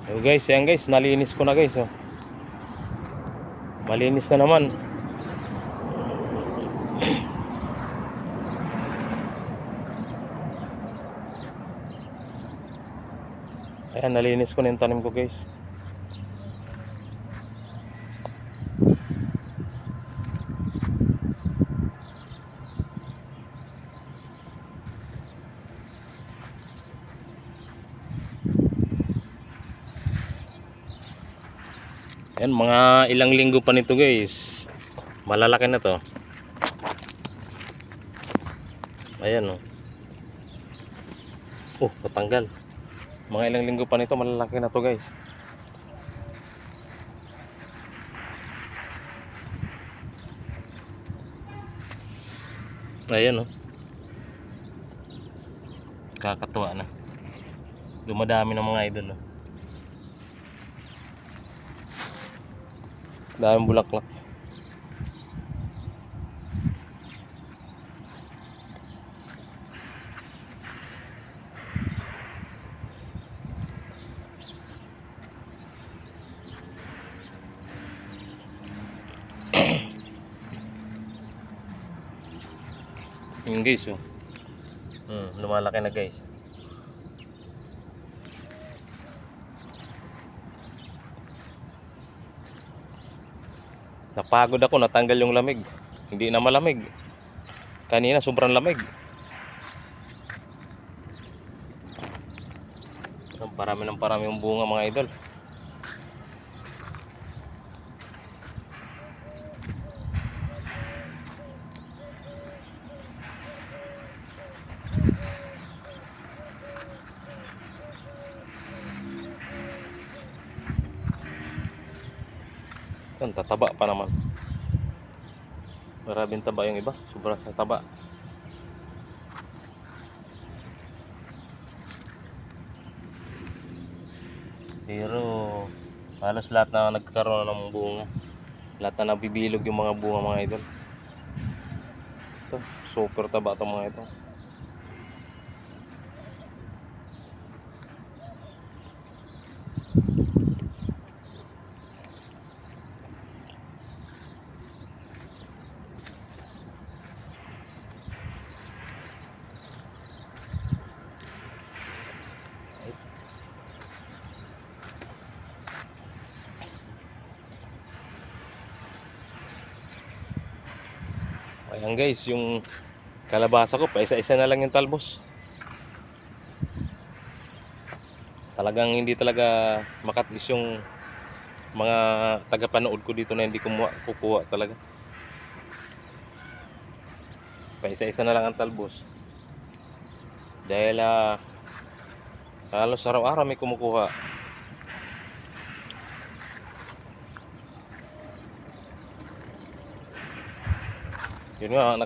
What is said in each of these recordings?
So guys, yan guys, nalinis ko na guys. Oh. Malinis na naman. Ayan, nalinis ko na yung tanim ko guys. Ayan, mga ilang linggo pa nito guys. Malalaki na to. Ayan oh. Oh, patanggal. Mga ilang linggo pa nito, malalaki na to guys. Ayan oh. Kakatuwa na. Dumadami ng mga idol oh. Daming bulaklak. Yung guys oh. Lumalaki na guys. Napagod ako, natanggal yung lamig. Hindi na malamig. Kanina sobrang lamig. Parami ng parami yung bunga mga idol. Yan, tataba pa naman. Maraming taba yung iba. Sobrang taba. Pero halos lahat na nagkakaroon ng bunga. Lahat na nabibilog yung mga bunga mga idol. Ito, super taba itong mga ito. Ayan guys, yung kalabasa ko, pa isa-isa na lang yung talbos. Talagang hindi talaga makatis yung mga tagapanood ko dito na hindi kukuha talaga. Pa isa-isa na lang ang talbos. Dahil halos araw-araw may kumukuha. Yun nga,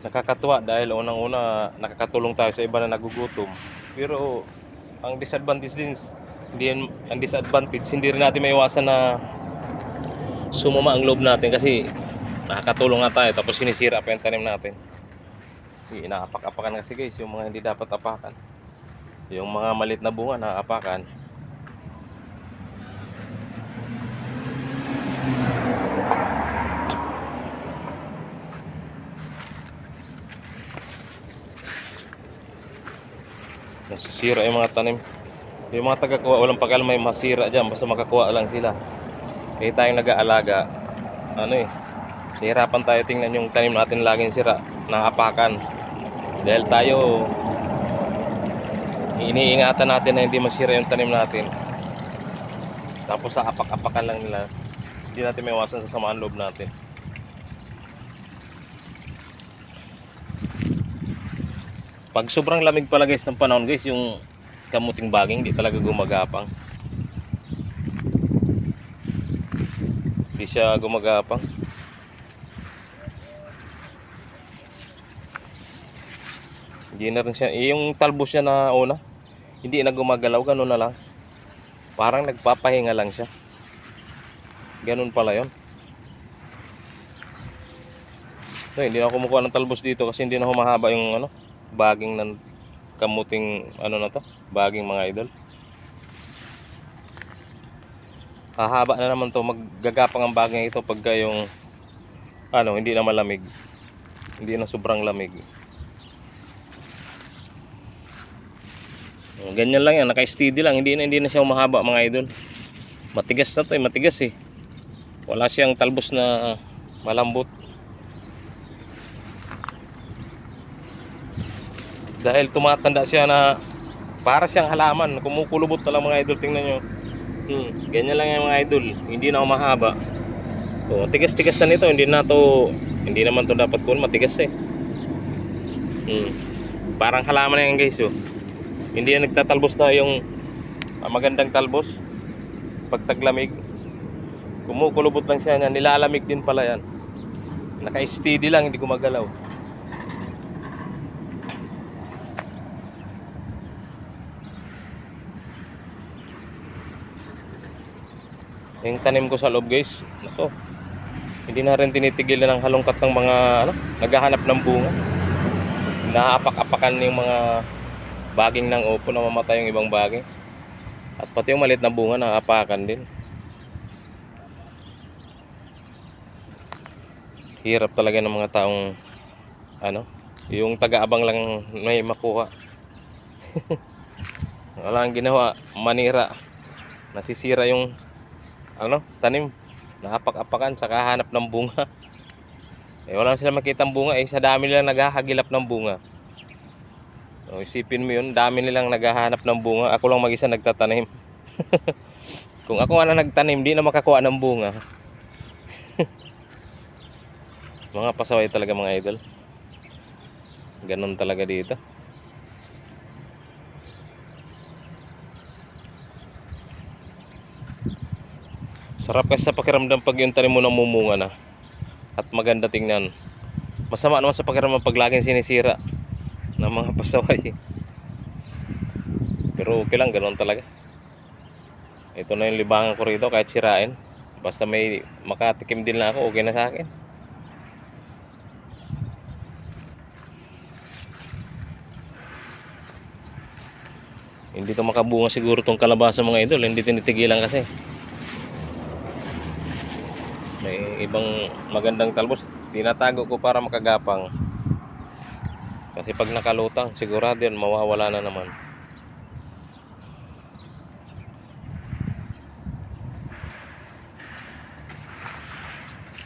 nakakatuwa dahil unang-una nakakatulong tayo sa iba na nagugutom. Pero ang disadvantage hindi rin natin maiwasan na sumama ang loob natin kasi nakakatulong nga tayo tapos sinisira pa yung tanim natin. Inaapak-apakan kasi guys yung mga hindi dapat apakan. Yung mga maliit na bunga naapakan. Nasisira yung mga tanim. Yung mga tagakuha walang pakialam may masira dyan, basta makakuha lang sila. Kaya tayong nag-aalaga, nahirapan tayo tingnan yung tanim natin laging sira, naapakan. Dahil tayo iniingatan natin na hindi masira yung tanim natin. Tapos sa apak-apakan lang nila, hindi natin may iwasan sa samaan loob natin. Pag sobrang lamig pala guys ng panahon guys, yung kamuting baging di talaga gumagapang. Di siya gumagapang. Hindi na rin siya, yung talbos niya na una, hindi na gumagalaw, ganun na lang. Parang nagpapahinga lang siya. Ganun pala yun. So, hindi na ako kumukuha ng talbos dito kasi hindi na humahaba yung baging ng kamuting na to, baging mga idol. hahaba na naman to, maggagapang ang bagay ito pagka yung hindi na malamig, hindi na sobrang lamig. Ganyan lang yan, naka-steady lang, hindi na siya umahaba mga idol. Matigas na to matigas wala siyang talbos na malambot. Dahil tumatanda siya na para siyang halaman, kumukulubot na lang mga idol, tingnan nyo. Ganyan lang yan mga idol, hindi na umahaba. Tigas-tigas na nito, hindi naman to dapat kun matigas Parang halaman na yan guys Hindi yan nagtatalbos na yung magandang talbos. Pag taglamig, kumukulubot lang siya yan, nilalamig din pala yan. Naka-steady lang, hindi gumagalaw. Yung tanim ko sa loob guys, hindi na rin tinitigilan ng halongkat ng mga naghahanap ng bunga. Naapak-apakan yung mga baging ng upo, na mamatay yung ibang baging. At pati yung maliit na bunga naapakan din. Hirap talaga ng mga taong yung taga-abang lang may makuha. Wala ang ginawa, manira. Nasisira yung tanim. Naapak-apakan sa kahanap ng bunga. Wala sila makitang bunga sa dami nilang naghahagilap ng bunga. Isipin mo yun, dami nilang naghahanap ng bunga, ako lang mag-isa nagtatanim. Kung ako nga na nagtanim, di na makakuha ng bunga. Mga pasaway talaga mga idol. Ganon talaga dito. Sarap kasi sa pakiramdam pag yung tanim mo namumunga na at maganda tingnan. Masama naman sa pakiramdam pag laging sinisira ng mga pasaway. Pero okay lang, ganoon talaga. Ito na yung libangan ko rito, kahit sirain, basta may makatikim din lang ako, okay na sa akin. Hindi to makabunga siguro tong kalabasa mga idol, hindi tinitigilan kasi. May ibang magandang talbos, tinatago ko para makagapang. Kasi pag nakalutang, sigurado yan, mawawala na naman.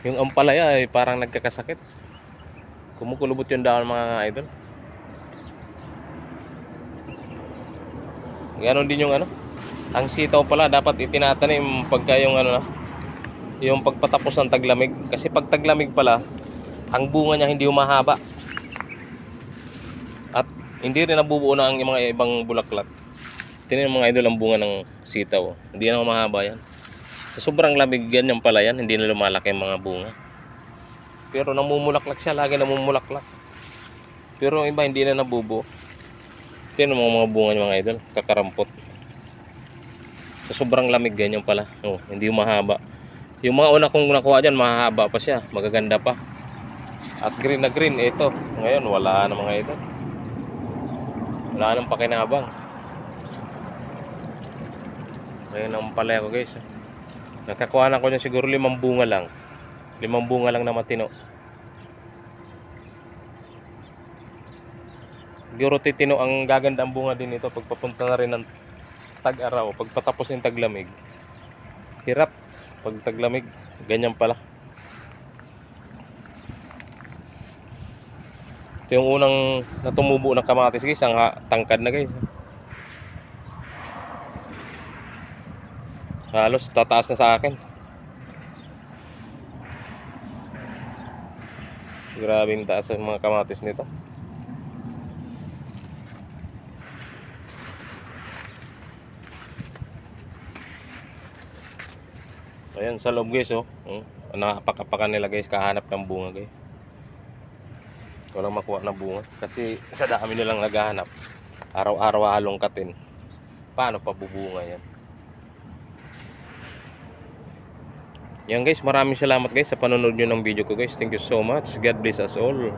Yung ampalaya ay parang nagkakasakit. Kumukulubot yung dahon mga idol. Ganon din yung ang sitaw pala dapat itinatanim pagka yung yung pagpatapos ng taglamig. Kasi pag taglamig pala, ang bunga niya hindi humahaba. At hindi rin nabubuo na ang mga ibang bulaklak. Tingnan mga idol ang bunga ng sitaw. Hindi na humahaba yan. Sa sobrang lamig ganyan pala yan, hindi na lumalaki ang mga bunga. Pero namumulaklak siya, lagi namumulaklak. Pero ang iba hindi na nabubuo. Tingnan mga bunga niya mga idol, kakarampot. Sa sobrang lamig ganyan pala. Hindi humahaba. Yung mga una kong nakuha dyan, mahahaba pa siya, magaganda pa. At green na green, ito. Ngayon, wala na mga ito. Wala nang pakinabang. Ngayon ang palaya ko guys. Nakakuha na ko dyan siguro 5 bunga lang. 5 bunga lang na matino. Siguro titino ang gaganda ang bunga din ito pagpapunta na rin ng tag-araw, pagpatapos ng taglamig. Hirap pag taglamig, ganyan pala. Ito yung unang natumubo ng kamatis guys, ang tangkad na guys. Halos tataas na sa akin. Grabing taas ang mga kamatis nito. Ayan sa loob guys nakapak-apakan nila guys, kahanap ng bunga guys. Walang makuha ng bunga kasi sa dami nilang naghahanap. Araw-araw halongkatin. Paano pa bubunga yan? Yan guys, maraming salamat guys sa panonood nyo ng video ko guys. Thank you so much. God bless us all.